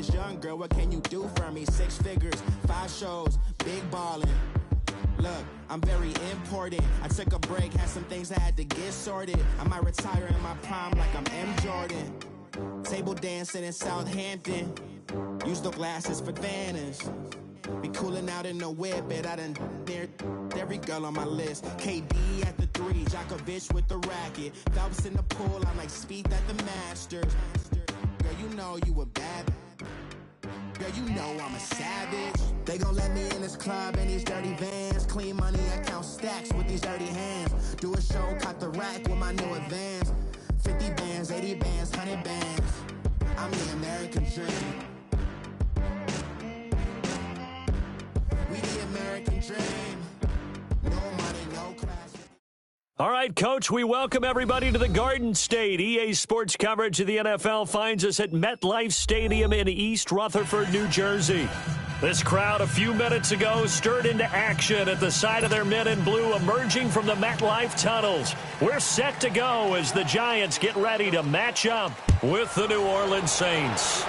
was young, girl, what can you do for me? 6 figures, 5 shows, big ballin'. Look, I'm very important. I took a break, had some things I had to get sorted. I might retire in my prime like I'm M. Jordan. Table dancing in Southampton. Use the glasses for Vanish. Be cooling out in the whip, but I done near every girl on my list. KD at the 3, Djokovic with the racket. Phelps in the pool, I'm like Speed at the Masters. Girl, you know you a bad. Girl, you know I'm a savage. They gon' let me in this club in these dirty vans. Clean money, I count stacks with these dirty hands. Do a show, cut the rack with my new advance. 50 bands, 80 bands, 100 bands. I'm the American dream. We the American dream. No money, no class. All right, Coach, we welcome everybody to the Garden State. EA Sports coverage of the NFL finds us at MetLife Stadium in East Rutherford, New Jersey. This crowd a few minutes ago stirred into action at the side of their men in blue emerging from the MetLife tunnels. We're set to go as the Giants get ready to match up with the New Orleans Saints.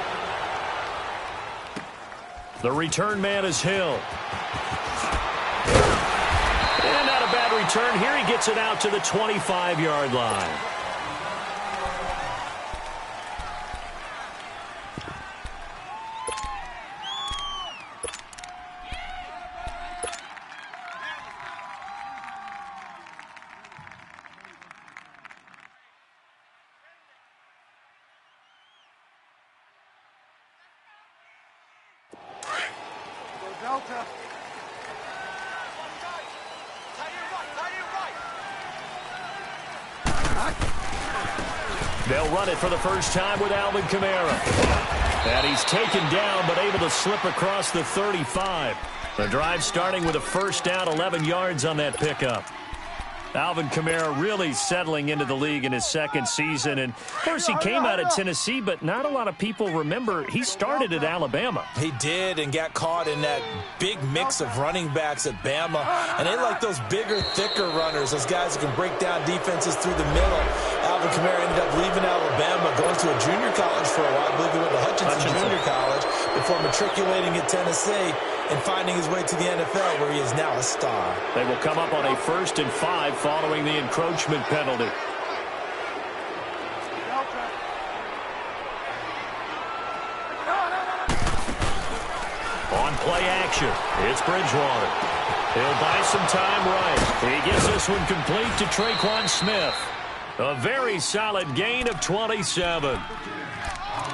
The return man is Hill. And not a bad return. Here he gets it out to the 25-yard line. Delta. They'll run it for the first time with Alvin Kamara. And he's taken down but able to slip across the 35. The drive starting with a first down, 11 yards on that pickup. Alvin Kamara really settling into the league in his second season. And, of course, he came out of Tennessee, but not a lot of people remember he started at Alabama. He did and got caught in that big mix of running backs at Bama. And they like those bigger, thicker runners, those guys who can break down defenses through the middle. Alvin Kamara ended up leaving Alabama, going to a junior college for a while. I believe he went to Hutchinson Junior College before matriculating at Tennessee and finding his way to the NFL, where he is now a star. They will come up on a 1st and 5 following the encroachment penalty. On play action, it's Bridgewater. He'll buy some time right. He gets this one complete to Traquan Smith. A very solid gain of 27.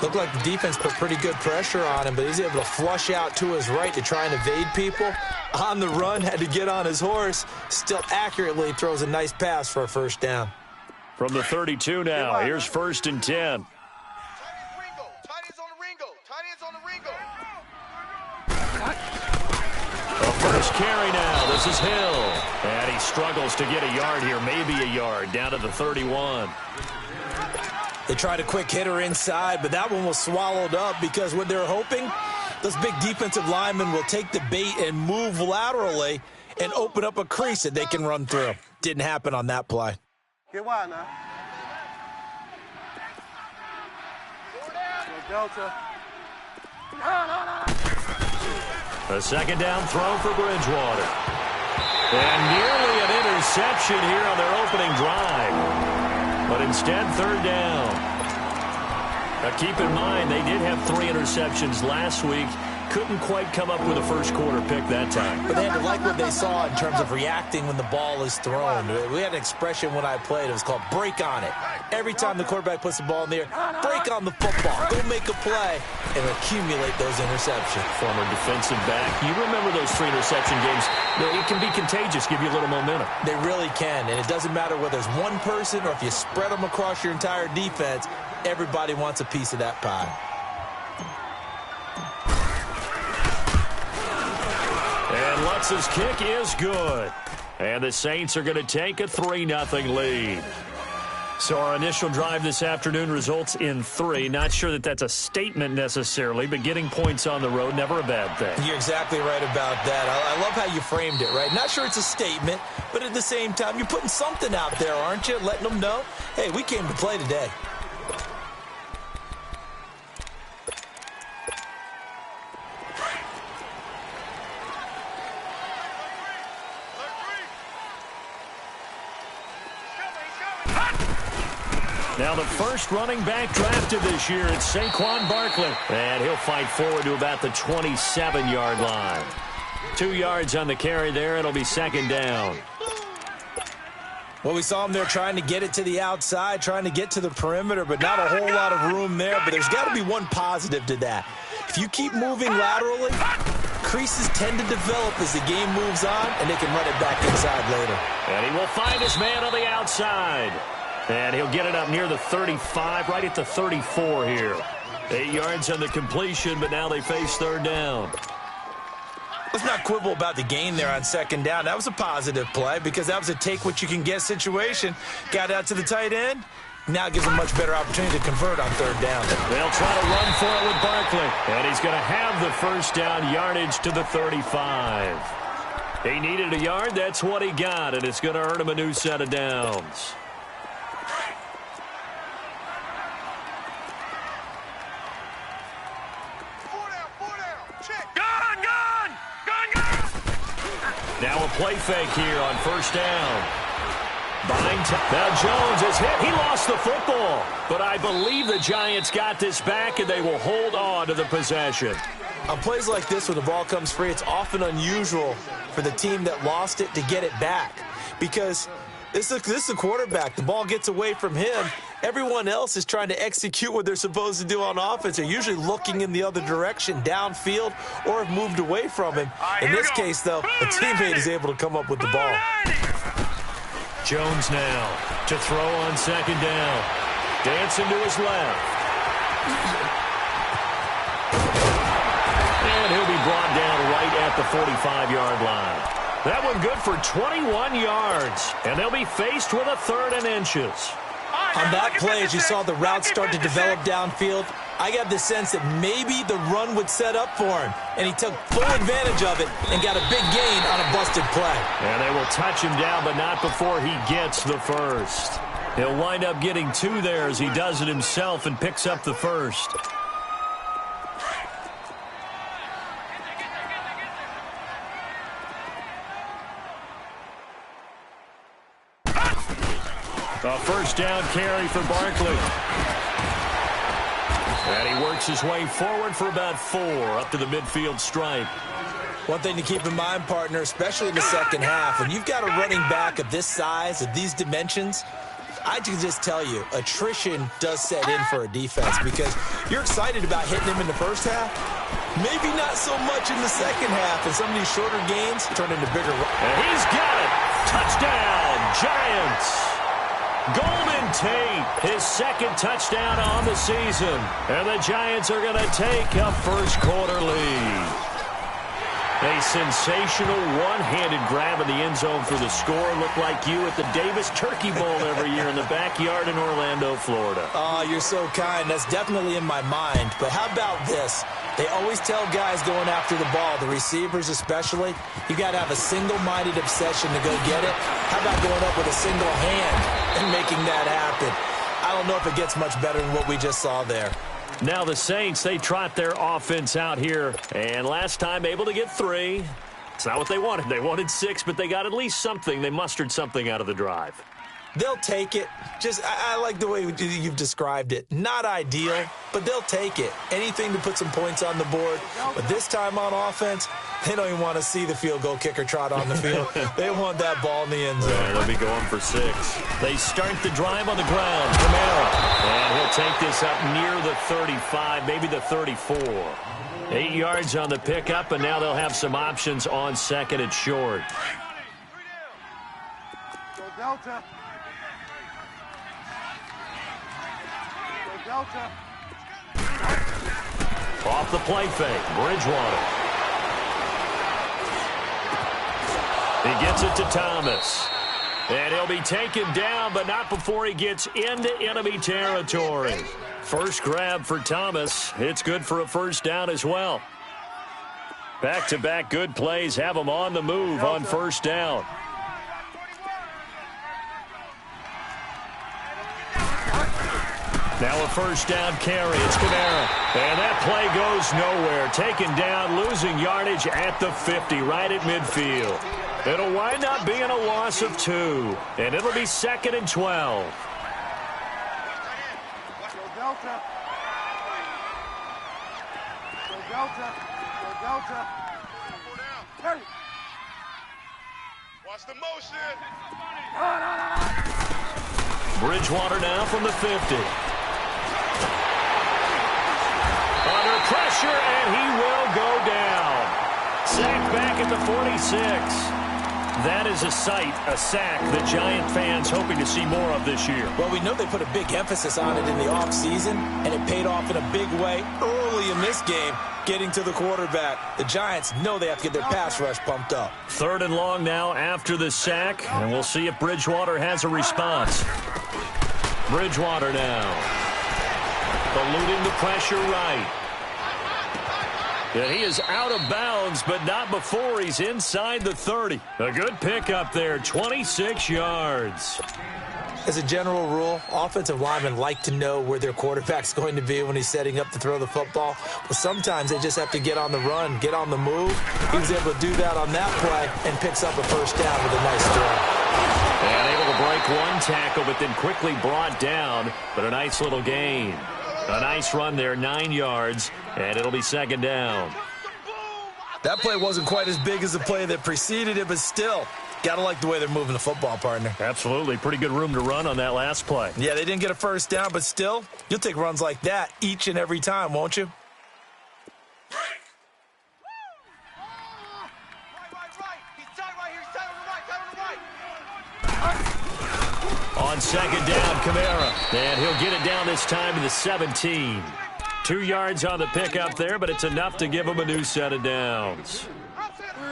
Looked like the defense put pretty good pressure on him, but he's able to flush out to his right to try and evade people. On the run, had to get on his horse. Still accurately throws a nice pass for a first down. From the 32 now, here's 1st and 10. The first carry now. This is Hill. And he struggles to get a yard here, maybe a yard, down to the 31. They tried a quick hitter inside, but that one was swallowed up because what they're hoping, those big defensive linemen will take the bait and move laterally and open up a crease that they can run through. Didn't happen on that play. Get wide now. Delta. A second down throw for Bridgewater. And nearly an interception here on their opening drive. But instead, 3rd down. Now keep in mind, they did have 3 interceptions last week. Couldn't quite come up with a first quarter pick that time. But they had to like what they saw in terms of reacting when the ball is thrown. We had an expression when I played. It was called break on it. Every time the quarterback puts the ball in the air, break on the football. Go make a play and accumulate those interceptions. Former defensive back. You remember those 3 interception games. It can be contagious, give you a little momentum. They really can, and it doesn't matter whether it's one person or if you spread them across your entire defense. Everybody wants a piece of that pie. And Lutz's kick is good. And the Saints are going to take a 3-0 lead. So our initial drive this afternoon results in 3. Not sure that that's a statement necessarily, but getting points on the road, never a bad thing. You're exactly right about that. I love how you framed it, right? Not sure it's a statement, but at the same time, you're putting something out there, aren't you? Letting them know, hey, we came to play today. Now the first running back drafted this year, it's Saquon Barkley. And he'll fight forward to about the 27-yard line. 2 yards on the carry there. It'll be second down. Well, we saw him there trying to get it to the outside, trying to get to the perimeter, but not a whole lot of room there. But there's got to be one positive to that. If you keep moving laterally, creases tend to develop as the game moves on, and they can run it back inside later. And he will find his man on the outside. And he'll get it up near the 35, right at the 34 here. 8 yards on the completion, but now they face third down. Let's not quibble about the gain there on second down. That was a positive play because that was a take-what-you-can-get situation. Got out to the tight end. Now it gives them a much better opportunity to convert on third down. They'll try to run for it with Barkley. And he's going to have the first down, yardage to the 35. He needed a yard. That's what he got, and it's going to earn him a new set of downs. Now a play fake here on first down. Now Jones is hit. He lost the football. But I believe the Giants got this back, and they will hold on to the possession. On plays like this where the ball comes free, it's often unusual for the team that lost it to get it back. Because this is a quarterback. The ball gets away from him. Everyone else is trying to execute what they're supposed to do on offense. They're usually looking in the other direction, downfield, or have moved away from him. In this case, though, a teammate is able to come up with the ball. Jones now to throw on second down. Dancing to his left. And he'll be brought down right at the 45-yard line. That one good for 21 yards. And they'll be faced with a third and inches. On that play, as you saw the route start to develop downfield, I got the sense that maybe the run would set up for him. And he took full advantage of it and got a big gain on a busted play. And they will touch him down, but not before he gets the first. He'll wind up getting 2 there as he does it himself and picks up the first. A first down carry for Barkley. And he works his way forward for about 4 up to the midfield stripe. One thing to keep in mind, partner, especially in the second half, when you've got a running back of this size, of these dimensions, I can just tell you, attrition does set in for a defense because you're excited about hitting him in the first half. Maybe not so much in the second half, and some of these shorter gains turn into bigger. And he's got it. Touchdown, Giants. Golden Tate, his second touchdown on the season. And the Giants are going to take a first-quarter lead. A sensational one-handed grab in the end zone for the score. Looked like you at the Davis Turkey Bowl every year in the backyard in Orlando, Florida. Oh, you're so kind. That's definitely in my mind. But how about this? They always tell guys going after the ball, the receivers especially, you got to have a single-minded obsession to go get it. How about going up with a single hand and making that happen? I don't know if it gets much better than what we just saw there. Now the Saints, they trot their offense out here. And last time able to get 3. It's not what they wanted. They wanted 6, but they got at least something. They mustered something out of the drive. They'll take it. I like the way you've described it. Not ideal, but they'll take it. Anything to put some points on the board. But this time on offense, they don't even want to see the field goal kicker trot on the field. They want that ball in the end zone. Yeah, they'll be going for 6. They start the drive on the ground. Kamara. And he'll take this up near the 35, maybe the 34. 8 yards on the pickup, and now they'll have some options on second and short. Go Delta. Delta. Off the play fake, Bridgewater. He gets it to Thomas. And he'll be taken down, but not before he gets into enemy territory. First grab for Thomas. It's good for a first down as well. Back-to-back good plays have him on the move on first down. Now a first down carry. It's Kamara. And that play goes nowhere. Taken down, losing yardage at the 50, right at midfield. It'll wind up being a loss of 2. And it'll be second and 12. Delta. Go Delta. Go Delta. Hey. Watch the motion. Bridgewater now from the 50. Under pressure, and he will go down. Sacked back at the 46. That is a sight, a sack that Giant fans hoping to see more of this year. Well, we know they put a big emphasis on it in the offseason, and it paid off in a big way early in this game, getting to the quarterback. The Giants know they have to get their pass rush pumped up. 3rd and long now after the sack, and we'll see if Bridgewater has a response. Bridgewater now. Eluding the pressure right. And he is out of bounds, but not before he's inside the 30. A good pickup there, 26 yards. As a general rule, offensive linemen like to know where their quarterback's going to be when he's setting up to throw the football. But sometimes they just have to get on the run, get on the move. He was able to do that on that play and picks up a first down with a nice throw. And able to break one tackle, but then quickly brought down. But a nice little gain. A nice run there, 9 yards, and it'll be 2nd down. That play wasn't quite as big as the play that preceded it, but still, got to like the way they're moving the football, partner. Absolutely. Pretty good room to run on that last play. Yeah, they didn't get a first down, but still, you'll take runs like that each and every time, won't you? On 2nd down, Kamara. And he'll get it down this time to the 17. 2 yards on the pickup there, but it's enough to give him a new set of downs.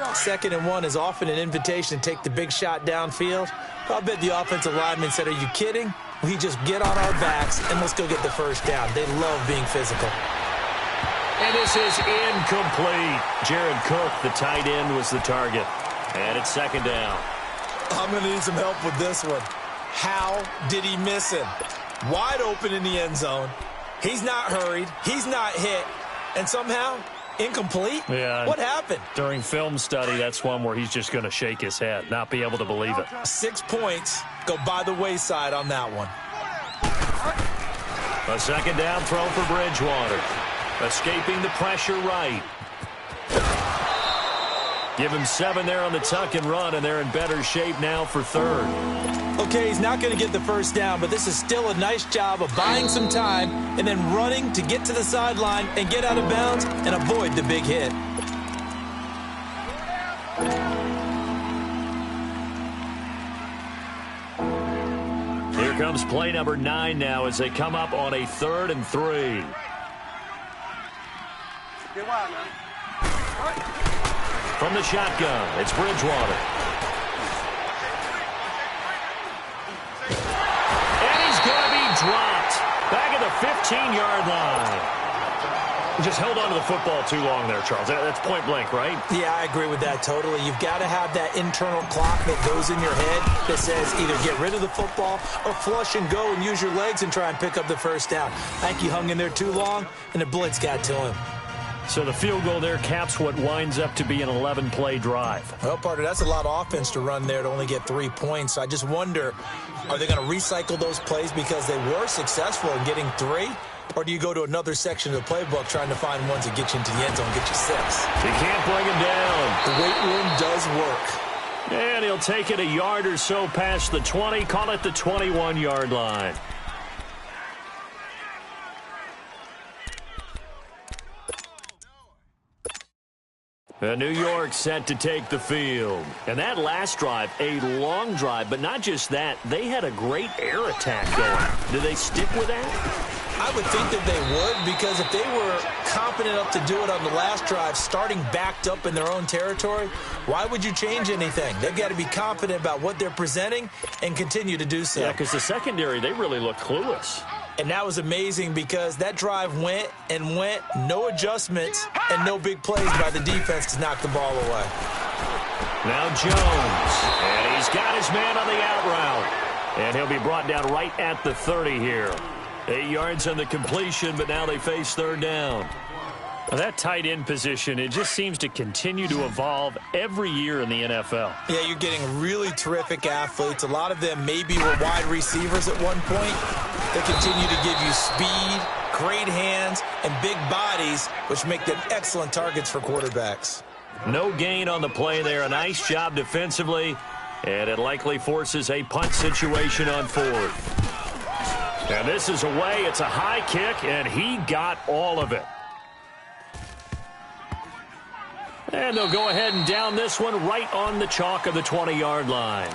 2nd and 1 is often an invitation to take the big shot downfield. I bet the offensive lineman said, are you kidding? We just get on our backs and let's go get the first down. They love being physical. And this is incomplete. Jared Cook, the tight end, was the target. And it's 2nd down. I'm going to need some help with this one. How did he miss him? Wide open in the end zone. He's not hurried. He's not hit. And somehow, incomplete? Yeah. What happened? During film study, that's one where he's just going to shake his head, not be able to believe it. 6 points go by the wayside on that one. A 2nd down throw for Bridgewater. Escaping the pressure right. Give him 7 there on the tuck and run, and they're in better shape now for 3rd. Okay, he's not going to get the first down, but this is still a nice job of buying some time and then running to get to the sideline and get out of bounds and avoid the big hit. Here comes play number 9 now as they come up on a 3rd and 3. Get wide, man. From the shotgun, it's Bridgewater. And he's going to be dropped back at the 15-yard line. Just held on to the football too long there, Charles. That's point blank, right? Yeah, I agree with that totally. You've got to have that internal clock that goes in your head that says either get rid of the football or flush and go and use your legs and try and pick up the first down. I think he hung in there too long, and the blitz got to him. So the field goal there caps what winds up to be an 11-play drive. Well, partner, that's a lot of offense to run there to only get 3 points. So I just wonder, are they going to recycle those plays because they were successful in getting 3? Or do you go to another section of the playbook trying to find ones that get you into the end zone and get you 6? You can't bring him down. The weight room does work. And he'll take it a yard or so past the 20, call it the 21-yard line. New York set to take the field. And that last drive, a long drive, but not just that, they had a great air attack going. Do they stick with that? I would think that they would, because if they were confident enough to do it on the last drive, starting backed up in their own territory, why would you change anything? They've got to be confident about what they're presenting and continue to do so. Yeah, because the secondary, they really looked clueless. And that was amazing because that drive went and went, no adjustments, and no big plays by the defense to knock the ball away. Now Jones, and he's got his man on the out route. And he'll be brought down right at the 30 here. 8 yards on the completion, but now they face 3rd down. Well, that tight end position, it just seems to continue to evolve every year in the NFL. Yeah, you're getting really terrific athletes. A lot of them maybe were wide receivers at one point. They continue to give you speed great hands and big bodies, which make them excellent targets for quarterbacks. No gain on the play there. A nice job defensively, and it likely forces a punt situation on fourth. And this is away. It's a high kick, and he got all of it. And they'll go ahead and down this one right on the chalk of the 20-yard line.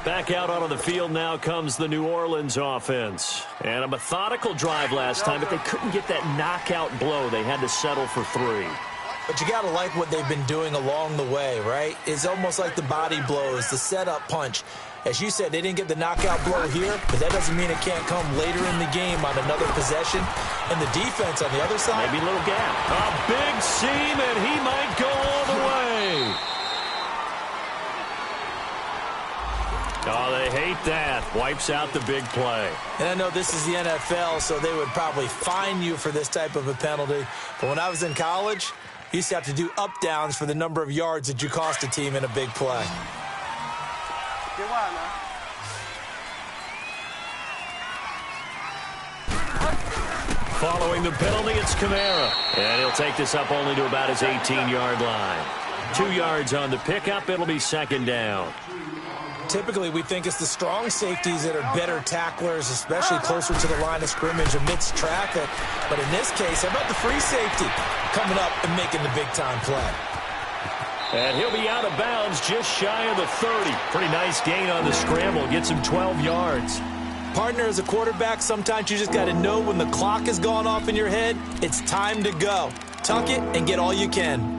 Back out onto the field now comes the New Orleans offense. And a methodical drive last time, but they couldn't get that knockout blow. They had to settle for 3. But you got to like what they've been doing along the way, right? It's almost like the body blows, the setup punch. As you said, they didn't get the knockout blow here, but that doesn't mean it can't come later in the game on another possession. And the defense on the other side. Maybe a little gap. A big seam, and he might go all the way. Oh, they hate that. Wipes out the big play. And I know this is the NFL, so they would probably fine you for this type of a penalty. But when I was in college, you used to have to do up-downs for the number of yards that you cost a team in a big play. Get wide, man. Following the penalty, it's Kamara. And he'll take this up only to about his 18-yard line. 2 yards on the pickup. It'll be second down. Typically, we think it's the strong safeties that are better tacklers, especially closer to the line of scrimmage amidst traffic. But in this case, how about the free safety coming up and making the big-time play? And he'll be out of bounds just shy of the 30. Pretty nice gain on the scramble. Gets him 12 yards. Partner, as a quarterback, sometimes you just got to know when the clock has gone off in your head, it's time to go. Tuck it and get all you can.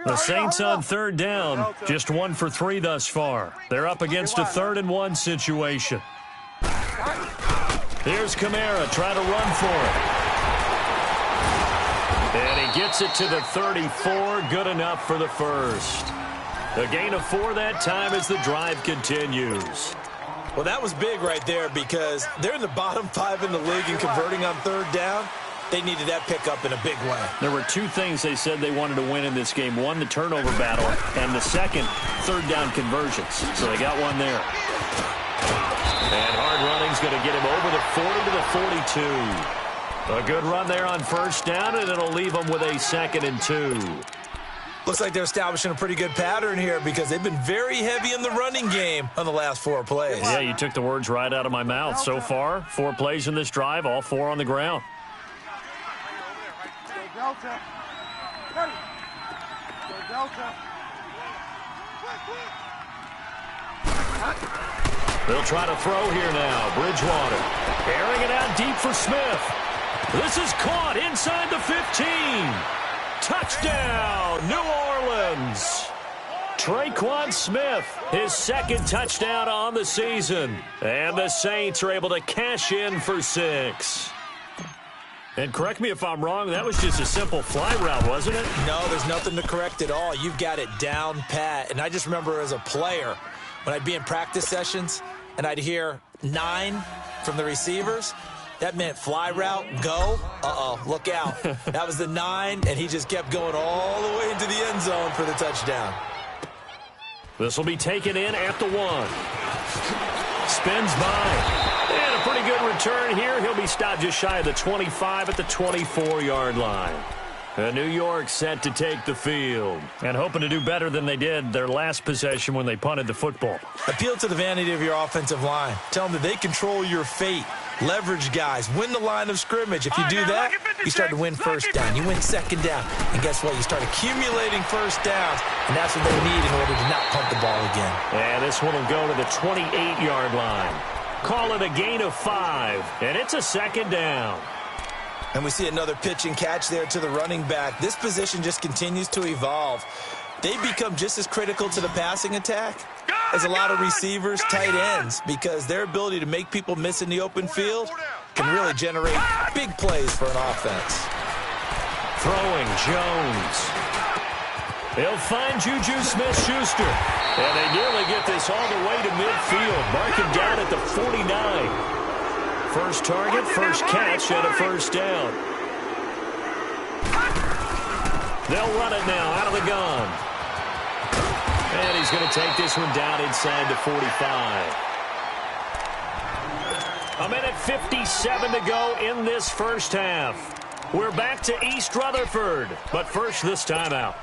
The Saints on third down, just 1 for 3 thus far. They're up against a 3rd and 1 situation. Here's Kamara trying to run for it. And he gets it to the 34, good enough for the first. A gain of 4 that time as the drive continues. Well, that was big right there because they're in the bottom 5 in the league in converting on third down. They needed that pickup in a big way. There were 2 things they said they wanted to win in this game. One, the turnover battle, and the second, third down conversions. So they got one there. And hard running's going to get him over the 40 to the 42. A good run there on first down, and it'll leave them with a 2nd and 2. Looks like they're establishing a pretty good pattern here because they've been very heavy in the running game on the last 4 plays. Yeah, you took the words right out of my mouth. So far, 4 plays in this drive, all 4 on the ground. Delta. Hey. Go Delta. They'll try to throw here now. Bridgewater airing it out deep for Smith. This is caught inside the 15. Touchdown, New Orleans. Traquan Smith, his 2nd touchdown on the season. And the Saints are able to cash in for 6. And correct me if I'm wrong, that was just a simple fly route, wasn't it? No, there's nothing to correct at all. You've got it down pat. And I just remember as a player, when I'd be in practice sessions and I'd hear 9 from the receivers, that meant fly route, go. Uh-oh, look out. That was the 9, and he just kept going all the way into the end zone for the touchdown. This will be taken in at the 1. Spins by. And a pretty good return here. He'll be stopped just shy of the 25 at the 24-yard line. And New York set to take the field and hoping to do better than they did their last possession when they punted the football. Appeal to the vanity of your offensive line. Tell them that they control your fate. Leverage guys. Win the line of scrimmage. If you do that, you start to win first down. You win second down. And guess what? You start accumulating first downs. And that's what they need in order to not punt the ball again. And this one will go to the 28-yard line. Call it a gain of 5. And it's a 2nd down. And we see another pitch and catch there to the running back. This position just continues to evolve. They become just as critical to the passing attack as a lot of receivers, tight ends, because their ability to make people miss in the open field can really generate big plays for an offense. Throwing Jones. They'll find Juju Smith-Schuster. And they nearly get this all the way to midfield. Mark him down at the 49. First target, first catch, and a first down. They'll run it now out of the gun. And he's going to take this one down inside the 45. A minute 57 to go in this first half. We're back to East Rutherford, but first this timeout.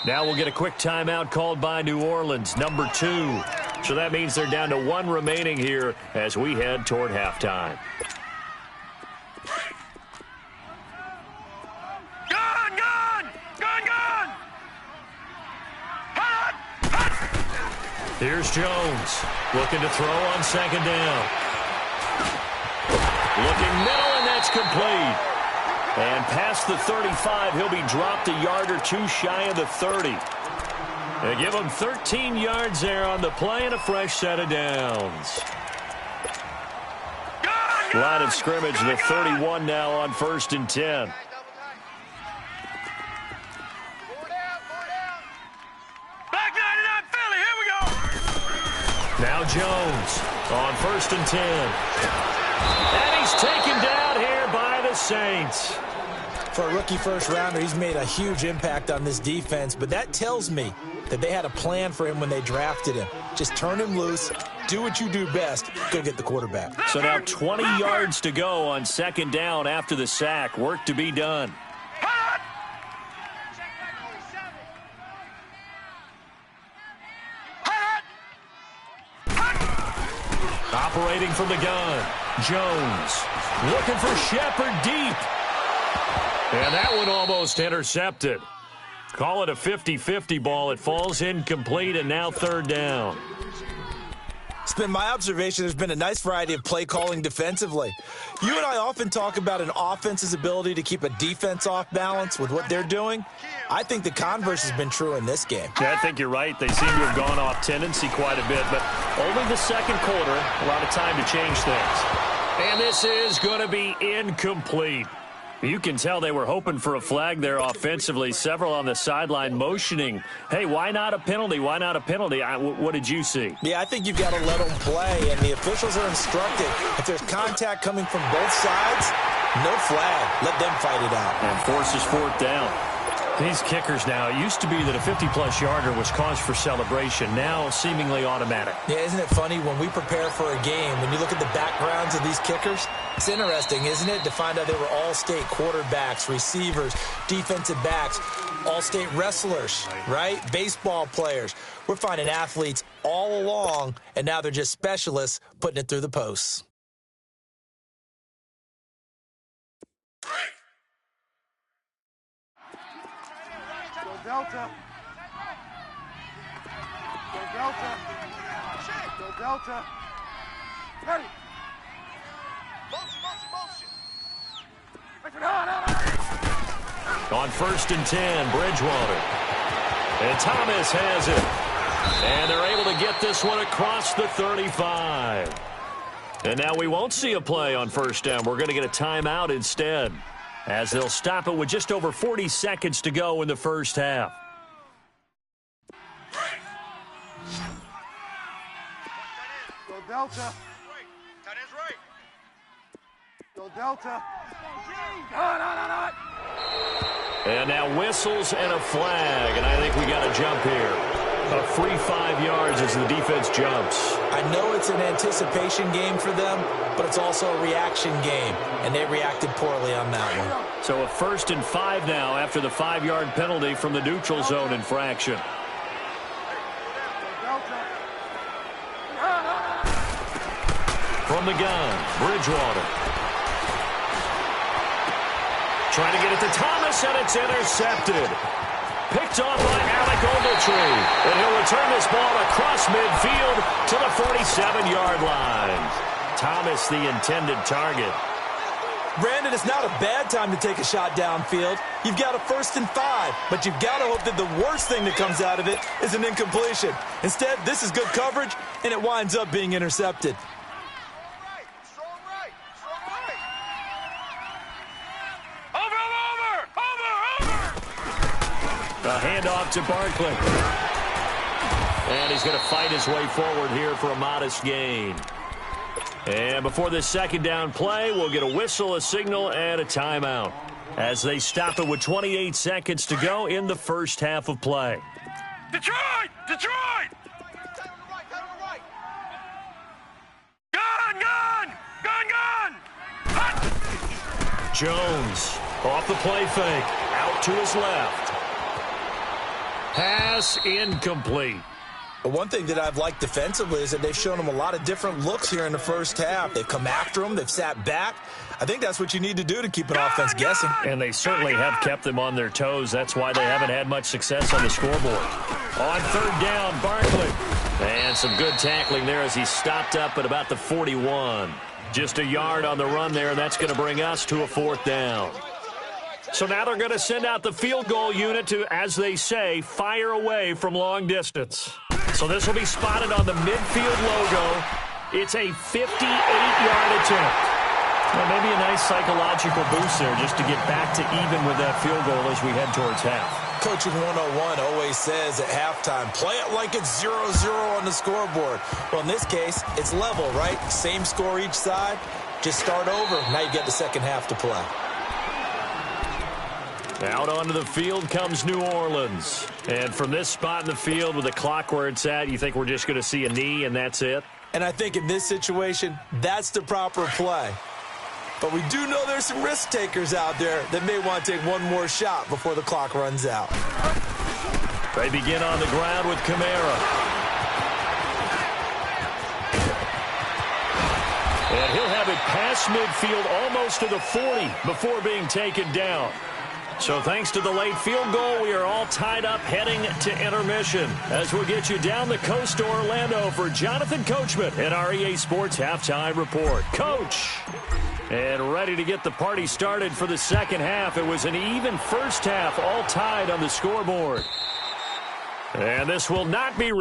Now we'll get a quick timeout called by New Orleans, number 2. So that means they're down to 1 remaining here as we head toward halftime. Here's Jones, looking to throw on second down. Looking middle, and that's complete. And past the 35, he'll be dropped a yard or two shy of the 30. They give him 13 yards there on the play and a fresh set of downs. Line of scrimmage, the 31 now on 1st and 10. Now Jones on 1st and 10. And he's taken down here by the Saints. For a rookie first-rounder, he's made a huge impact on this defense, but that tells me that they had a plan for him when they drafted him. Just turn him loose, do what you do best, go get the quarterback. So now 20 yards to go on second down after the sack. Work to be done. Operating from the gun, Jones looking for Shepard deep. And that one almost intercepted. Call it a 50-50 ball. It falls incomplete, and now 3rd down. It's been my observation there's been a nice variety of play calling defensively. You and I often talk about an offense's ability to keep a defense off balance with what they're doing. I think the converse has been true in this game. Yeah, I think you're right. They seem to have gone off tendency quite a bit, but only the second quarter, a lot of time to change things. And this is going to be incomplete. You can tell they were hoping for a flag there offensively. Several on the sideline motioning, hey, why not a penalty? Why not a penalty? What did you see? Yeah, I think you've got to let them play, and the officials are instructed. If there's contact coming from both sides, no flag. Let them fight it out. And forces 4th down. These kickers now, it used to be that a 50-plus yarder was cause for celebration. Now seemingly automatic. Yeah, isn't it funny when we prepare for a game, when you look at the backgrounds of these kickers? It's interesting, isn't it, to find out they were all-state quarterbacks, receivers, defensive backs, all-state wrestlers, right? Baseball players. We're finding athletes all along, and now they're just specialists putting it through the posts. Go Delta. Go Delta. Go Delta. Ready. On 1st and 10, Bridgewater. And Thomas has it. And they're able to get this one across the 35. And now we won't see a play on 1st down. We're going to get a timeout instead, as they'll stop it with just over 40 seconds to go in the first half. Go Delta. Go Delta. And now whistles and a flag, and I think we got a jump here. A free 5 yards as the defense jumps. I know it's an anticipation game for them, but it's also a reaction game, and they reacted poorly on that one. So a 1st and 5 now after the 5-yard penalty from the neutral zone infraction. From the gun, Bridgewater. Trying to get it to Thomas, and it's intercepted. Picked off by Alec Ogletree. And he'll return this ball across midfield to the 47-yard line. Thomas, the intended target. Brandon, it's not a bad time to take a shot downfield. You've got a 1st and 5, but you've got to hope that the worst thing that comes out of it is an incompletion. Instead, this is good coverage, and it winds up being intercepted. A handoff to Barkley. And he's going to fight his way forward here for a modest gain. And before this 2nd down play, we'll get a whistle, a signal, and a timeout. as they stop it with 28 seconds to go in the first half of play. Detroit! Detroit! Gun! Gun! Gun! Gun! Hot! Jones off the play fake, out to his left. Pass incomplete. One thing that I've liked defensively is that they've shown them a lot of different looks here in the first half. They've come after them. They've sat back. I think that's what you need to do to keep an offense guessing. And they certainly have kept them on their toes. That's why they haven't had much success on the scoreboard. On third down, Barkley. And some good tackling there as he stopped up at about the 41. Just a yard on the run there, and that's going to bring us to a fourth down. So now they're going to send out the field goal unit to, as they say, fire away from long distance. So this will be spotted on the midfield logo. It's a 58-yard attempt. Well, maybe a nice psychological boost there just to get back to even with that field goal as we head towards half. Coaching 101 always says at halftime, play it like it's 0-0 on the scoreboard. Well, in this case, it's level, right? Same score each side. Just start over. Now you get the second half to play. Out onto the field comes New Orleans. And from this spot in the field with the clock where it's at, you think we're just going to see a knee and that's it? And I think in this situation, that's the proper play. But we do know there's some risk takers out there that may want to take one more shot before the clock runs out. They begin on the ground with Kamara. And he'll have it past midfield almost to the 40 before being taken down. So thanks to the late field goal, we are all tied up heading to intermission as we'll get you down the coast to Orlando for Jonathan Coachman at our EA Sports Halftime Report. Coach! And ready to get the party started for the second half. It was an even first half, all tied on the scoreboard. And this will not be...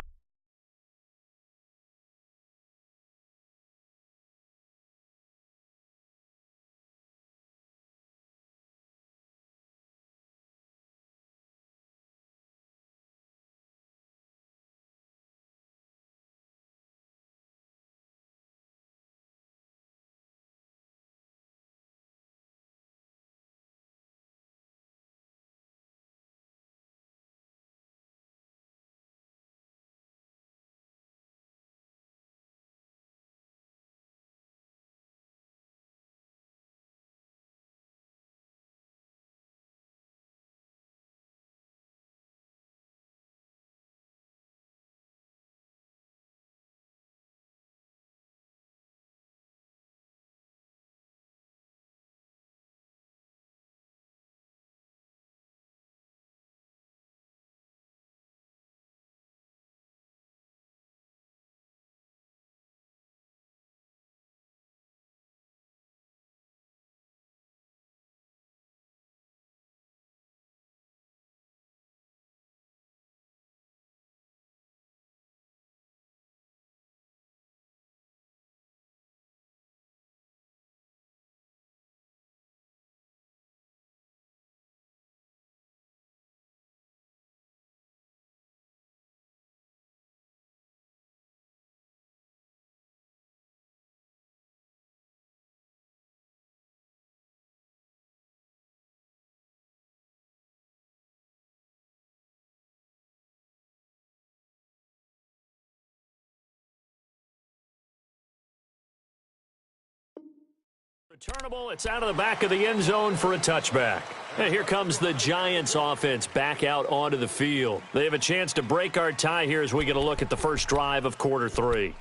Returnable, it's out of the back of the end zone for a touchback. And here comes the Giants offense back out onto the field. They have a chance to break our tie here as we get a look at the first drive of quarter three.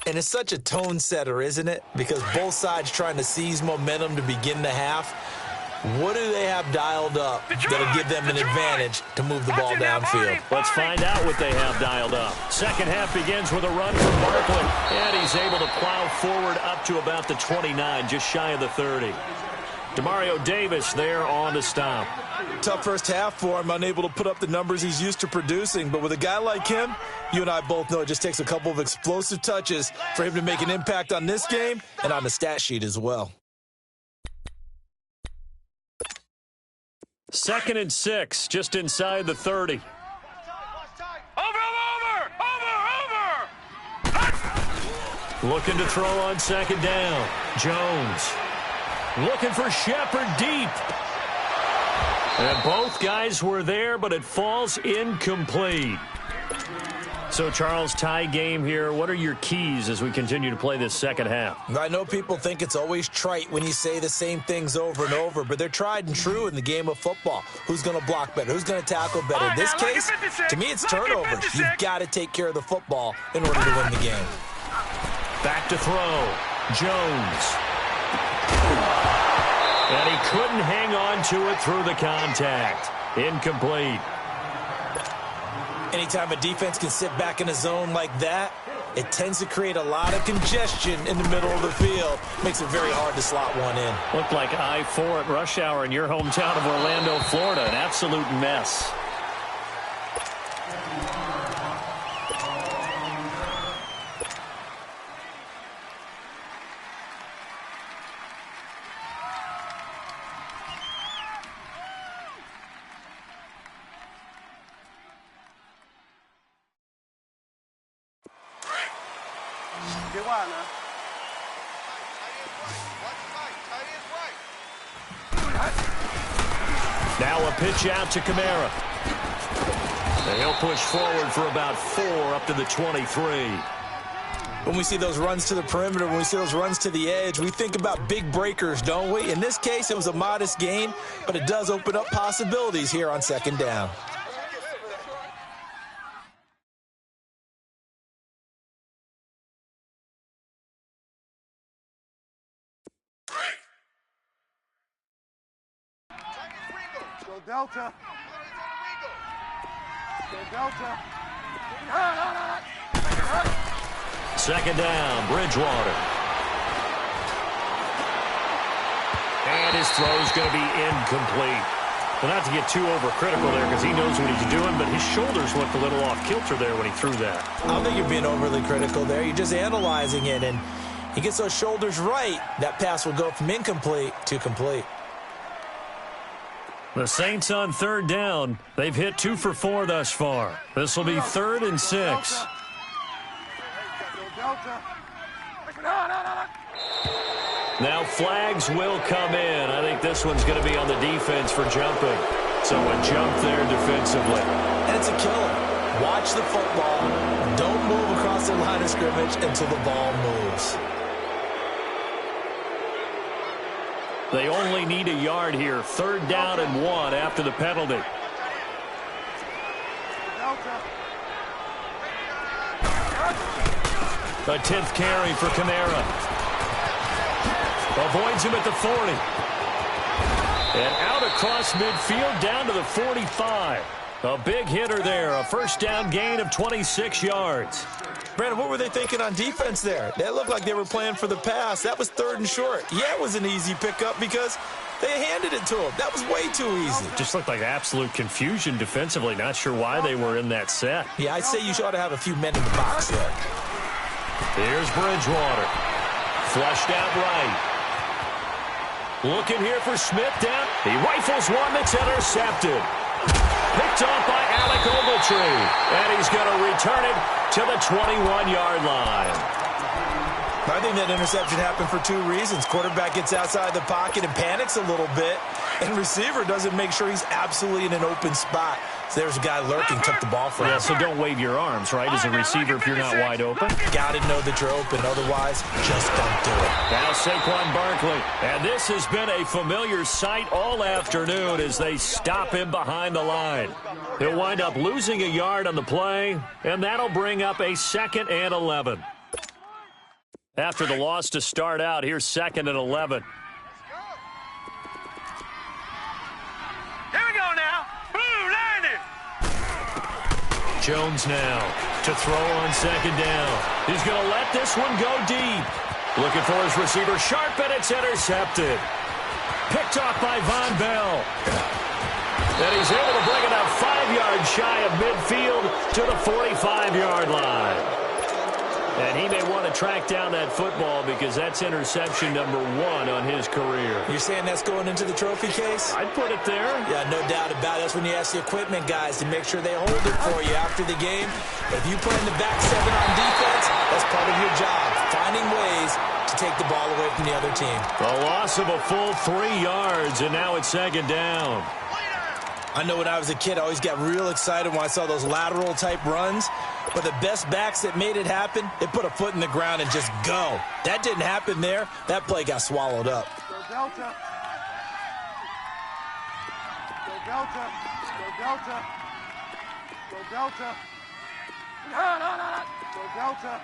And it's such a tone setter, isn't it? Because both sides trying to seize momentum to begin the half. What do they have dialed up that'll give them an advantage to move the ball downfield? Let's find out what they have dialed up. Second half begins with a run from Barkley. And he's able to plow forward up to about the 29, just shy of the 30. Demario Davis there on the stop. Tough first half for him, unable to put up the numbers he's used to producing. But with a guy like him, you and I both know it just takes a couple of explosive touches for him to make an impact on this game and on the stat sheet as well. 2nd and 6, just inside the 30. Over! Looking to throw on second down. Jones looking for Shepard deep. And both guys were there, but it falls incomplete. So, Charles, tie game here. What are your keys as we continue to play this second half? I know people think it's always trite when you say the same things over and over, but they're tried and true in the game of football. Who's going to block better? Who's going to tackle better? In this case, to me, it's turnovers. You've got to take care of the football in order to win the game. Back to throw. Jones. And he couldn't hang on to it through the contact. Incomplete. Anytime a defense can sit back in a zone like that, it tends to create a lot of congestion in the middle of the field. Makes it very hard to slot one in. Looked like I-4 at rush hour in your hometown of Orlando, Florida. An absolute mess. Now a pitch out to Kamara. And he'll push forward for about 4 up to the 23. When we see those runs to the perimeter, when we see those runs to the edge, we think about big breakers, don't we? In this case, it was a modest gain, but it does open up possibilities here on second down. Delta. Delta. Second down, Bridgewater. And his throw's going to be incomplete. Well, not to get too overcritical there because he knows what he's doing, but his shoulders looked a little off kilter there when he threw that. I don't think you're being overly critical there. You're just analyzing it, and he gets those shoulders right. That pass will go from incomplete to complete. The Saints on third down. They've hit 2 for 4 thus far. This will be 3rd and 6. Now flags will come in. I think this one's going to be on the defense for jumping. So a jump there defensively. And it's a killer. Watch the football. Don't move across the line of scrimmage until the ball moves. They only need a yard here. 3rd down and 1 after the penalty. A 10th carry for Kamara. Avoids him at the 40. And out across midfield down to the 45. A big hitter there. A first down gain of 26 yards. Brandon, what were they thinking on defense there? They looked like they were playing for the pass. That was 3rd and short. Yeah, it was an easy pickup because they handed it to him. That was way too easy. Just looked like absolute confusion defensively. Not sure why they were in that set. Yeah, I'd say you ought to have a few men in the box there. Here's Bridgewater. Flushed out right. Looking here for Smith down. He rifles one that's intercepted. Picked off by Alec Ogletree. And he's going to return it to the 21-yard line. I think that interception happened for 2 reasons. Quarterback gets outside the pocket and panics a little bit. And receiver doesn't make sure he's absolutely in an open spot. So there's a guy lurking, took the ball from him. Yeah, so don't wave your arms, right, as a receiver if you're not wide open. Got to know that you're open. Otherwise, just don't do it. Now Saquon Barkley. And this has been a familiar sight all afternoon as they stop him behind the line. He'll wind up losing a yard on the play, and that'll bring up a 2nd and 11. After the loss to start out, here's 2nd and 11. Here we go now. Blue, line it. Jones now to throw on 2nd down. He's going to let this one go deep. Looking for his receiver sharp, and it's intercepted. Picked off by Von Bell. And he's able to bring it up 5 yards shy of midfield to the 45-yard line. And he may want to track down that football because that's interception number 1 on his career. You're saying that's going into the trophy case? I'd put it there. Yeah, no doubt about it. That's when you ask the equipment guys to make sure they hold it for you after the game. But if you play in the back 7 on defense, that's part of your job, finding ways to take the ball away from the other team. A loss of a full 3 yards, and now it's 2nd down. I know when I was a kid, I always got real excited when I saw those lateral type runs. But the best backs that made it happen, they put a foot in the ground and just go. That didn't happen there. That play got swallowed up. Go Delta. Go Delta. Go Delta. Go Delta. Go Delta.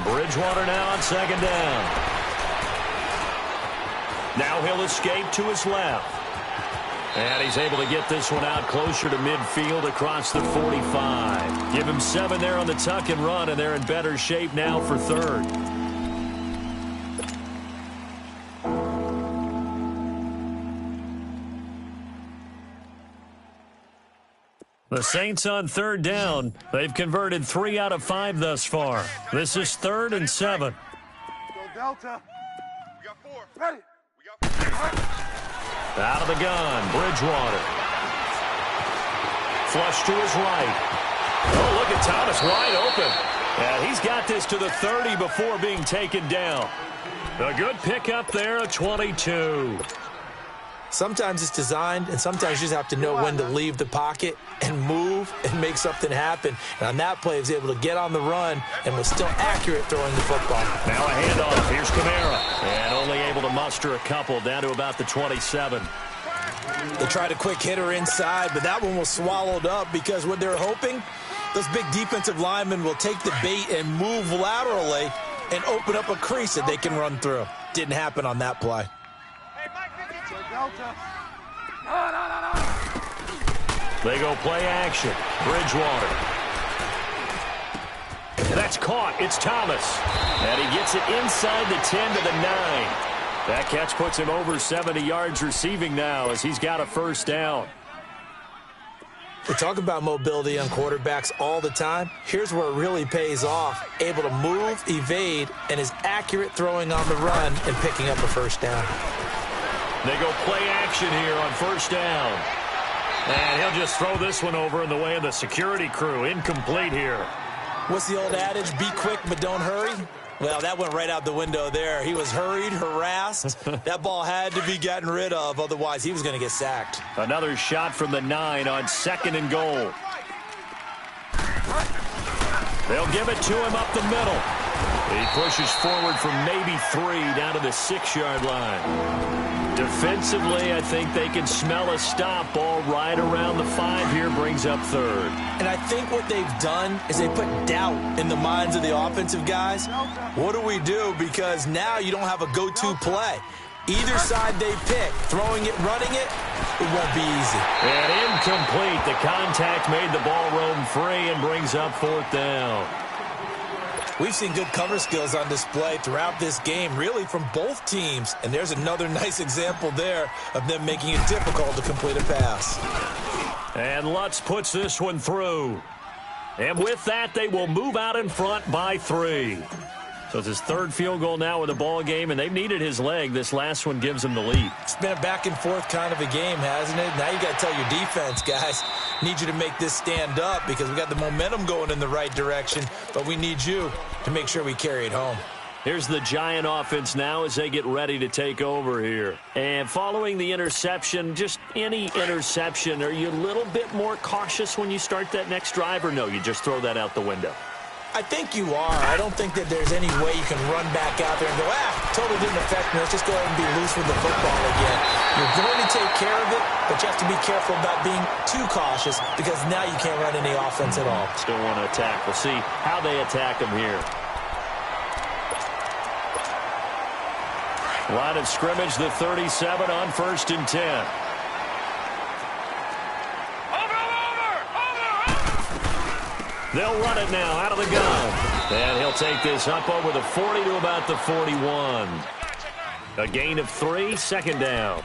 Bridgewater now on second down. Now he'll escape to his left. And he's able to get this one out closer to midfield across the 45. Give him 7 there on the tuck and run, and they're in better shape now for third. The Saints on third down. They've converted 3 out of 5 thus far. This is 3rd and 7. Go Delta. We got 4. Ready. We got 4. Out of the gun, Bridgewater. Flush to his right. Oh, look at Thomas wide open. And he's got this to the 30 before being taken down. A good pickup there, a 22. Sometimes it's designed, and sometimes you just have to know when to leave the pocket and move and make something happen. And on that play, he was able to get on the run and was still accurate throwing the football. Now a handoff. Here's Kamara. And only able to muster a couple down to about the 27. They tried a quick hitter inside, but that one was swallowed up because what they're hoping, those big defensive linemen will take the bait and move laterally and open up a crease that they can run through. Didn't happen on that play. Go Delta. They go play action. Bridgewater. And that's caught. It's Thomas. And he gets it inside the 10 to the 9. That catch puts him over 70 yards receiving now as he's got a first down. We talk about mobility on quarterbacks all the time. Here's where it really pays off. Able to move, evade, and is accurate throwing on the run and picking up a first down. They go play action here on first down. And he'll just throw this one over in the way of the security crew. Incomplete here. What's the old adage? Be quick, but don't hurry. Well, that went right out the window there. He was hurried, harassed. That ball had to be gotten rid of. Otherwise, he was going to get sacked. Another shot from the 9 on 2nd and goal. They'll give it to him up the middle. He pushes forward from maybe 3 down to the 6-yard line. Defensively, I think they can smell a stop. Ball right around the 5 here, brings up 3rd. And I think what they've done is they put doubt in the minds of the offensive guys. What do we do? Because now you don't have a go-to play. Either side they pick, throwing it, running it, it won't be easy. And incomplete. The contact made the ball roam free and brings up 4th down. We've seen good cover skills on display throughout this game, really from both teams. And there's another nice example there of them making it difficult to complete a pass. And Lutz puts this one through. And with that, they will move out in front by 3. So it's his 3rd field goal now in the ball game, and they've needed his leg. This last one gives him the lead. It's been a back-and-forth kind of a game, hasn't it? Now you got to tell your defense, guys, need you to make this stand up because we got the momentum going in the right direction, but we need you to make sure we carry it home. Here's the Giant offense now as they get ready to take over here. And following the interception, just any interception, are you a little bit more cautious when you start that next drive, or no, you just throw that out the window? I think you are. I don't think that there's any way you can run back out there and go, totally didn't affect me. Let's just go ahead and be loose with the football again. You're going to take care of it, but you have to be careful about being too cautious because now you can't run any offense at all. Still want to attack. We'll see how they attack him here. Line of scrimmage, the 37 on 1st and 10. They'll run it now out of the gun. And he'll take this up over the 40 to about the 41. A gain of 3, 2nd down.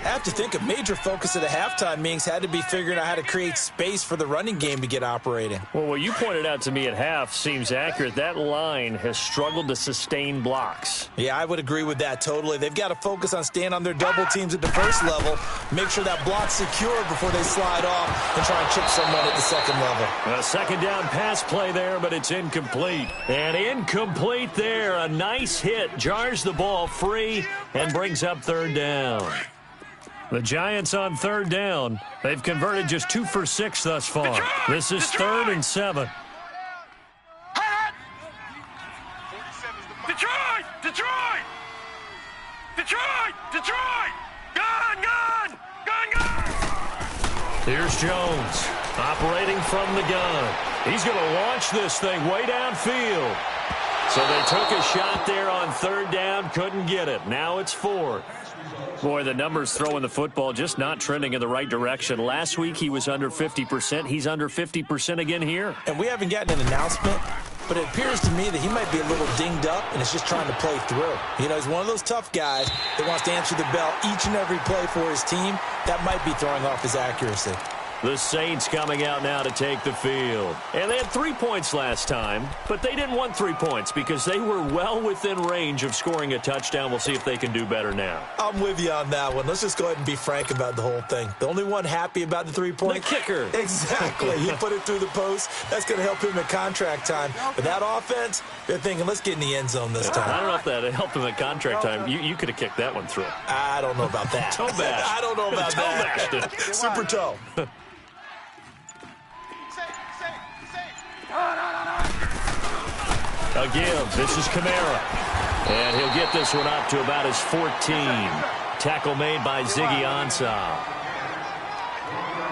I have to think a major focus of the halftime meetings had to be figuring out how to create space for the running game to get operating. Well, what you pointed out to me at half seems accurate. That line has struggled to sustain blocks. Yeah, I would agree with that totally. They've got to focus on staying on their double teams at the first level, make sure that block's secure before they slide off and try and chip someone at the second level. A 2nd down pass play there, but it's incomplete. And incomplete there. A nice hit. Jars the ball free and brings up 3rd down. The Giants on third down. They've converted just 2 for 6 thus far. This is 3rd and 7. Detroit! Detroit! Detroit! Detroit! Gun! Gun! Gun! Gun! Here's Jones operating from the gun. He's going to launch this thing way downfield. So they took a shot there on third down, couldn't get it. Now it's 4th. Boy, the numbers throwing the football just not trending in the right direction. Last week he was under 50%. He's under 50% again here. And we haven't gotten an announcement, but it appears to me that he might be a little dinged up and is just trying to play through. You know, he's one of those tough guys that wants to answer the bell each and every play for his team. That might be throwing off his accuracy. The Saints coming out now to take the field. And they had 3 points last time, but they didn't want 3 points because they were well within range of scoring a touchdown. We'll see if they can do better now. I'm with you on that one. Let's just go ahead and be frank about the whole thing. The only one happy about the 3 points? The kicker. Exactly. He put it through the post. That's going to help him at contract time. But that offense, they're thinking, let's get in the end zone this time. I don't know if that helped him at contract time. You could have kicked that one through. I don't know about that. Toe bash. I don't know about that. Super toe. A give. This is Kamara. And he'll get this one up to about his 14. Tackle made by Ziggy Ansah.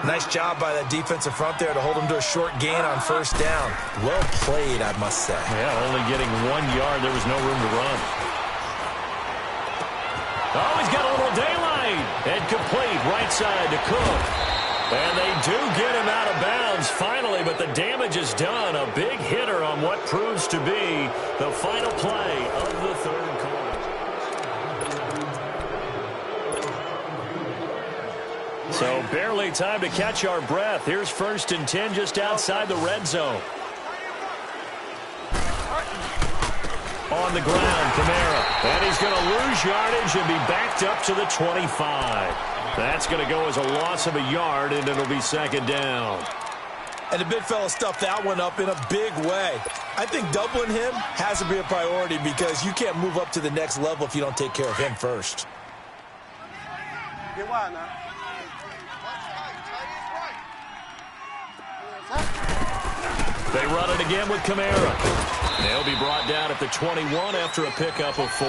Nice job by that defensive front there to hold him to a short gain on first down. Well played, I must say. Yeah, only getting 1 yard. There was no room to run. Oh, he's got a little daylight. And complete right side to Cook. And they do get him out of bounds finally, but the damage is done. A big hitter on what proves to be the final play of the third quarter. So barely time to catch our breath. Here's 1st and 10 just outside the red zone. On the ground, Kamara. And he's going to lose yardage and be backed up to the 25. That's going to go as a loss of a yard, and it'll be 2nd down. And the big fella stuffed that one up in a big way. I think doubling him has to be a priority because you can't move up to the next level if you don't take care of him first. Get wide now. They run it again with Kamara. They'll be brought down at the 21 after a pickup of 4.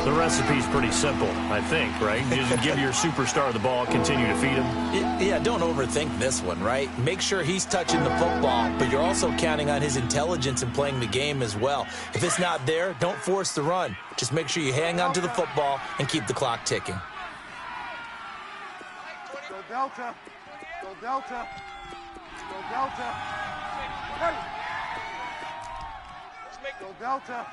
The recipe's pretty simple, I think, right? Just give your superstar the ball, continue to feed him. Yeah, don't overthink this one, right? Make sure he's touching the football, but you're also counting on his intelligence in playing the game as well. If it's not there, don't force the run. Just make sure you hang on to the football and keep the clock ticking. Go Delta. Go Delta. Go Delta. Hey. Go Delta.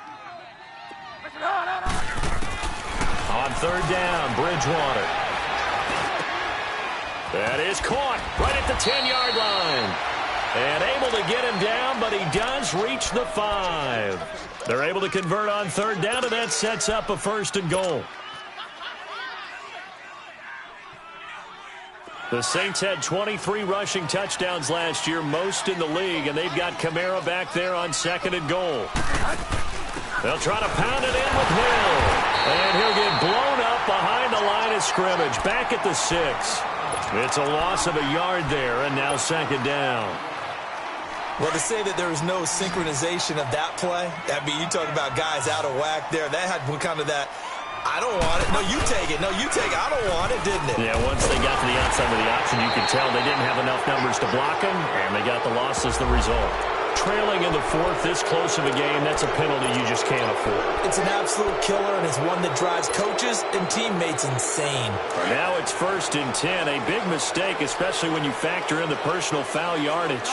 On third down, Bridgewater. That is caught right at the 10-yard line. And able to get him down, but he does reach the 5. They're able to convert on third down, and that sets up a 1st and goal. The Saints had 23 rushing touchdowns last year, most in the league, and they've got Kamara back there on 2nd and goal. They'll try to pound it in with Hill. And he'll get blown up behind the line of scrimmage, back at the 6. It's a loss of a yard there, and now 2nd down. Well, to say that there was no synchronization of that play, I mean, you talk about guys out of whack there. That had kind of that, I don't want it. No, you take it. No, you take it. I don't want it, didn't it? Yeah, once they got to the outside of the option, you could tell they didn't have enough numbers to block him, and they got the loss as the result. Trailing in the 4th, this close of a game, that's a penalty you just can't afford. It's an absolute killer, and it's one that drives coaches and teammates insane. Now it's 1st and 10, a big mistake, especially when you factor in the personal foul yardage.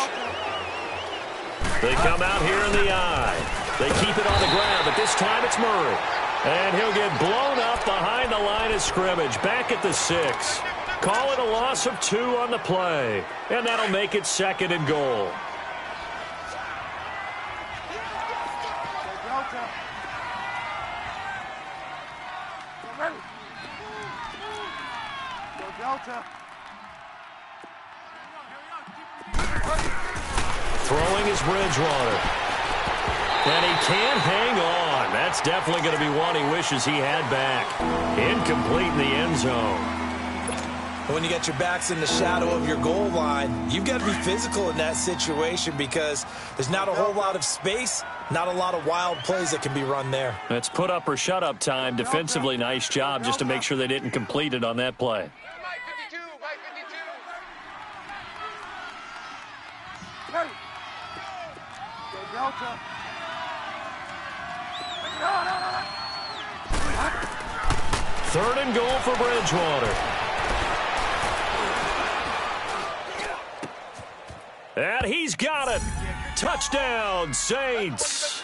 They come out here in the eye. They keep it on the ground, but this time it's Murray. And he'll get blown up behind the line of scrimmage, back at the 6. Call it a loss of 2 on the play, and that'll make it 2nd and goal. Throwing is Bridgewater. And he can't hang on. That's definitely going to be one he wishes he had back. Incomplete in the end zone. And when you got your backs in the shadow of your goal line, you've got to be physical in that situation because there's not a whole lot of space, not a lot of wild plays that can be run there. It's put up or shut up time. Defensively, nice job just to make sure they didn't complete it on that play. Ready. Go Delta. Third and goal for Bridgewater. And he's got it. Touchdown, Saints.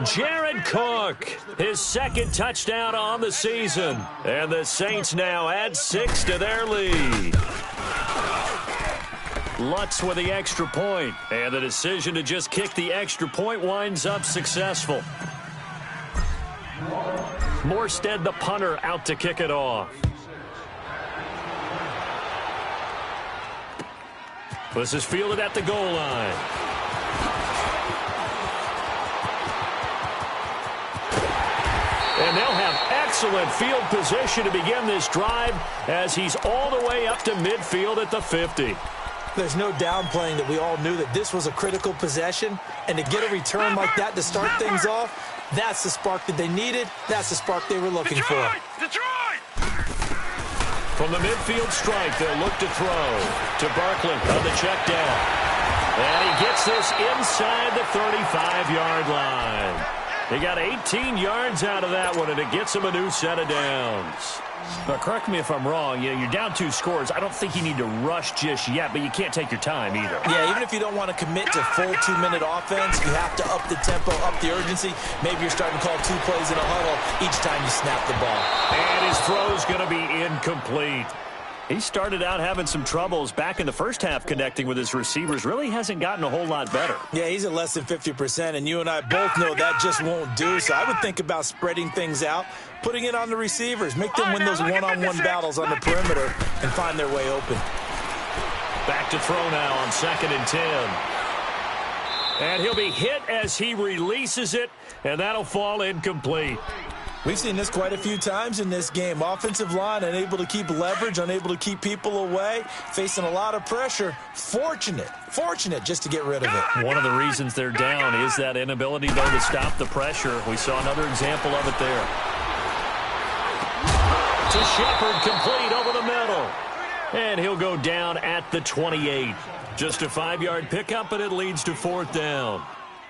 Jared Cook, his second touchdown on the season. And the Saints now add 6 to their lead. Lutz with the extra point. And the decision to just kick the extra point winds up successful. Morstead, the punter, out to kick it off. This is fielded at the goal line. And they'll have excellent field position to begin this drive as he's all the way up to midfield at the 50. There's no downplaying that we all knew that this was a critical possession, and to get a return like that to start things off, that's the spark that they needed. That's the spark they were looking for. Detroit! From the midfield strike, they'll look to throw to Barkley on the check down. And he gets this inside the 35-yard line. He got 18 yards out of that one, and it gets him a new set of downs. Now, correct me if I'm wrong. You know, you're down 2 scores. I don't think you need to rush just yet, but you can't take your time either. Yeah, even if you don't want to commit to full 2-minute offense, you have to up the tempo, up the urgency. Maybe you're starting to call 2 plays in a huddle each time you snap the ball. And his throw's going to be incomplete. He started out having some troubles back in the first half connecting with his receivers. Really hasn't gotten a whole lot better. Yeah, he's at less than 50%, and you and I both know that just won't do. So I would think about spreading things out, putting it on the receivers, make them win those one-on-one battles on the perimeter and find their way open. Back to throw now on 2nd and 10. And he'll be hit as he releases it, and that'll fall incomplete. We've seen this quite a few times in this game. Offensive line unable to keep leverage, unable to keep people away, facing a lot of pressure. Fortunate just to get rid of it. One of the reasons they're down is that inability, though, to stop the pressure. We saw another example of it there. To Shepard, complete over the middle. And he'll go down at the 28. Just a 5-yard pickup, and it leads to 4th down.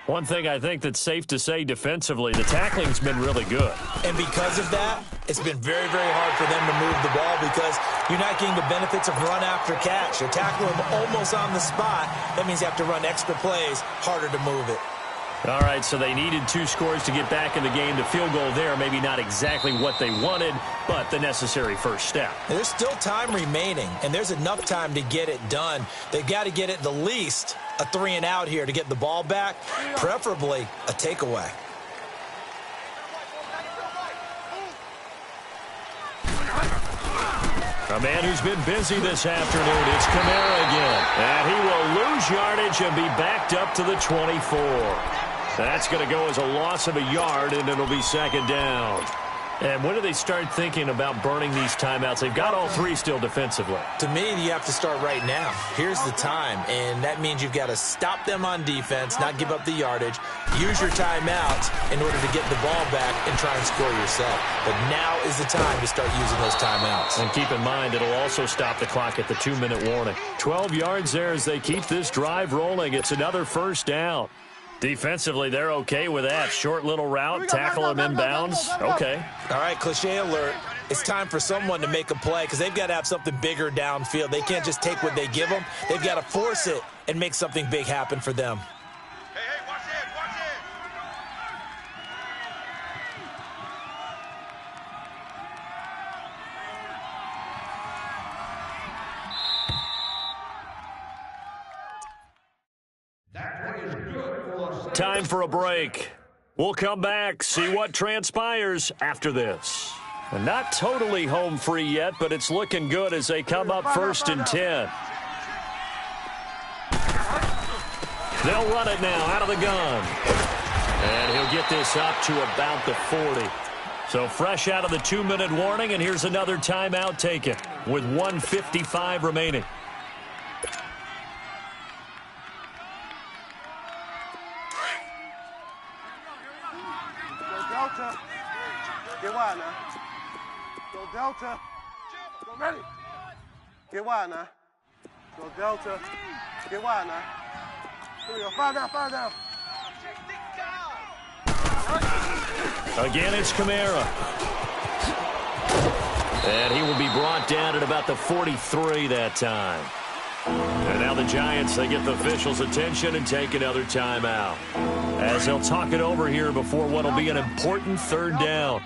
One thing I think that's safe to say defensively, the tackling's been really good. And because of that, it's been very, very hard for them to move the ball because you're not getting the benefits of run after catch. You're tackling them almost on the spot. That means you have to run extra plays, harder to move it. All right, so they needed 2 scores to get back in the game. The field goal there, maybe not exactly what they wanted, but the necessary first step. There's still time remaining, and there's enough time to get it done. They've got to get it the least a 3-and-out here to get the ball back, preferably a takeaway. A man who's been busy this afternoon, it's Kamara again. And he will lose yardage and be backed up to the 24. That's going to go as a loss of a yard, and it'll be 2nd down. And when do they start thinking about burning these timeouts? They've got all 3 still defensively. To me, you have to start right now. Here's the time, and that means you've got to stop them on defense, not give up the yardage, use your timeouts in order to get the ball back and try and score yourself. But now is the time to start using those timeouts. And keep in mind, it'll also stop the clock at the 2-minute warning. 12 yards there as they keep this drive rolling. It's another 1st down. Defensively, they're okay with that. Short little route, tackle him inbounds. Okay. All right, cliche alert. It's time for someone to make a play because they've got to have something bigger downfield. They can't just take what they give them. They've got to force it and make something big happen for them. Hey, watch it, watch it. Time for a break. We'll come back, see what transpires after this. And not totally home free yet, but it's looking good as they come up 1st and 10. They'll run it now out of the gun. And he'll get this up to about the 40. So fresh out of the 2-minute warning, and here's another timeout taken with 1:55 remaining. Go Delta. Get wide now. Go Delta. Go ready. Get wide now. Go Delta. Get wide now. Here we go. Five down. Again, it's Kamara. And he will be brought down at about the 43 that time. And now the Giants, they get the officials' attention and take another timeout, as they'll talk it over here before what will be an important third down.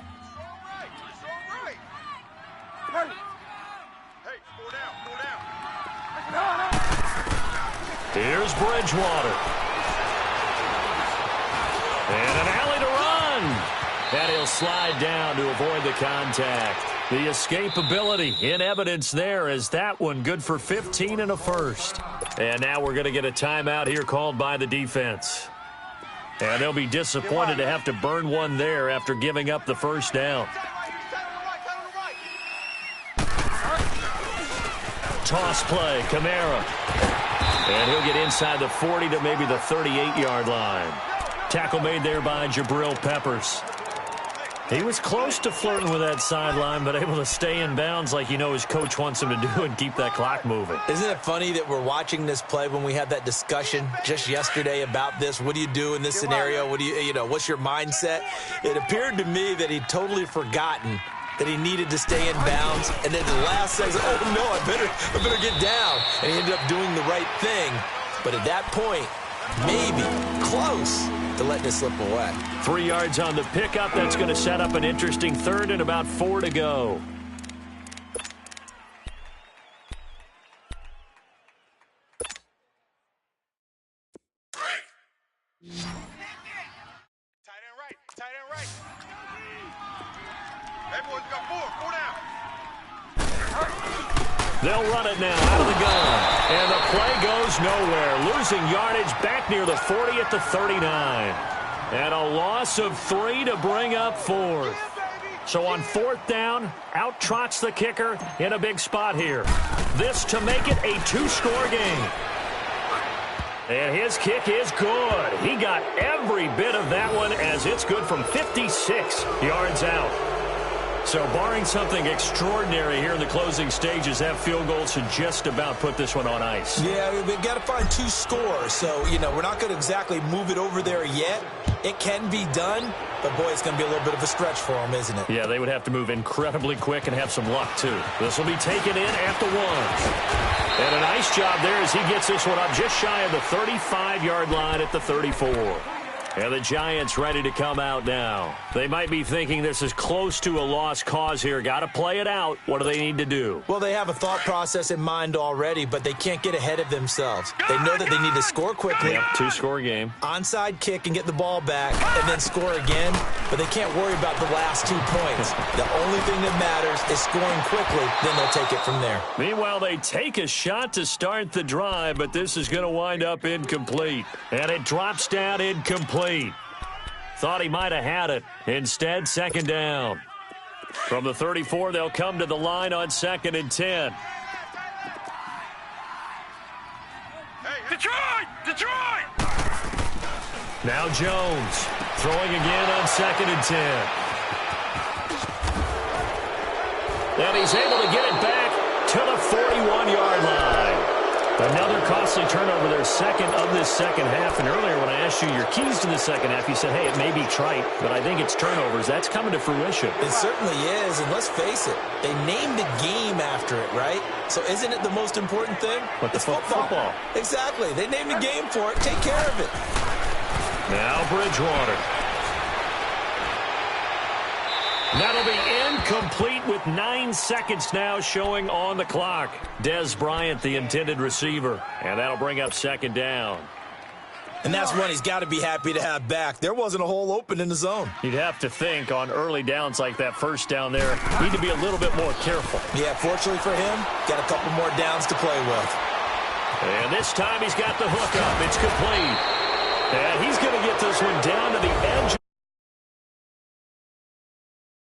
Here's Bridgewater. And an alley to run. And he'll slide down to avoid the contact. The escapability in evidence there, as that one good for 15 and a first. And now we're going to get a timeout here called by the defense. And they'll be disappointed to have to burn one there after giving up the first down. Toss play, Kamara. And he'll get inside the 40 to maybe the 38-yard line. Tackle made there by Jabril Peppers. He was close to flirting with that sideline, but able to stay in bounds like his coach wants him to do and keep that clock moving. Isn't it funny that we're watching this play when we had that discussion just yesterday about this? What do you do in this scenario? What do what's your mindset? It appeared to me that he'd totally forgotten that he needed to stay in bounds, and then the last says, oh no, I better get down. And he ended up doing the right thing. But at that point, maybe close to letting it slip away. 3 yards on the pickup. That's going to set up an interesting third and about 4 to go. Tight end right. Hey, boys, we got four down. They'll run it now out of the gun. And the play goes nowhere. Losing yardage back near the 40 at the 39. And a loss of 3 to bring up 4th. So on 4th down, out trots the kicker in a big spot here. This to make it a 2-score game. And his kick is good. He got every bit of that one, as it's good from 56 yards out. So barring something extraordinary here in the closing stages, that field goal should just about put this one on ice. Yeah, we've got to find 2 scores. So, we're not going to exactly move it over there yet. It can be done, but boy, it's going to be a little bit of a stretch for them, isn't it? Yeah, they would have to move incredibly quick and have some luck, too. This will be taken in at the 1. And a nice job there as he gets this one up just shy of the 35-yard line at the 34. And the Giants ready to come out now. They might be thinking this is close to a lost cause here. Got to play it out. What do they need to do? Well, they have a thought process in mind already, but they can't get ahead of themselves. They know that they need to score quickly. Yep, 2-score game. Onside kick and get the ball back and then score again, but they can't worry about the last 2 points. The only thing that matters is scoring quickly, then they'll take it from there. Meanwhile, they take a shot to start the drive, but this is going to wind up incomplete. And it drops down incomplete. Thought he might have had it. Instead, 2nd down. From the 34, they'll come to the line on 2nd and 10. Detroit! Now Jones throwing again on 2nd and 10. And he's able to get it back to the 41-yard line. Another costly turnover, their second of this second half. And earlier when I asked you your keys to the second half, you said, hey, it may be trite, but I think it's turnovers. That's coming to fruition. It certainly is, and let's face it, they named the game after it, right? So isn't it the most important thing? But it's football. Exactly. They named the game for it. Take care of it. Now Bridgewater. That'll be incomplete with 9 seconds now showing on the clock. Dez Bryant, the intended receiver. And that'll bring up 2nd down. And that's one he's got to be happy to have back. There wasn't a hole open in the zone. You'd have to think on early downs like that first down there, need to be a little bit more careful. Yeah, fortunately for him, got a couple more downs to play with. And this time he's got the hook up. It's complete. And he's going to get this one down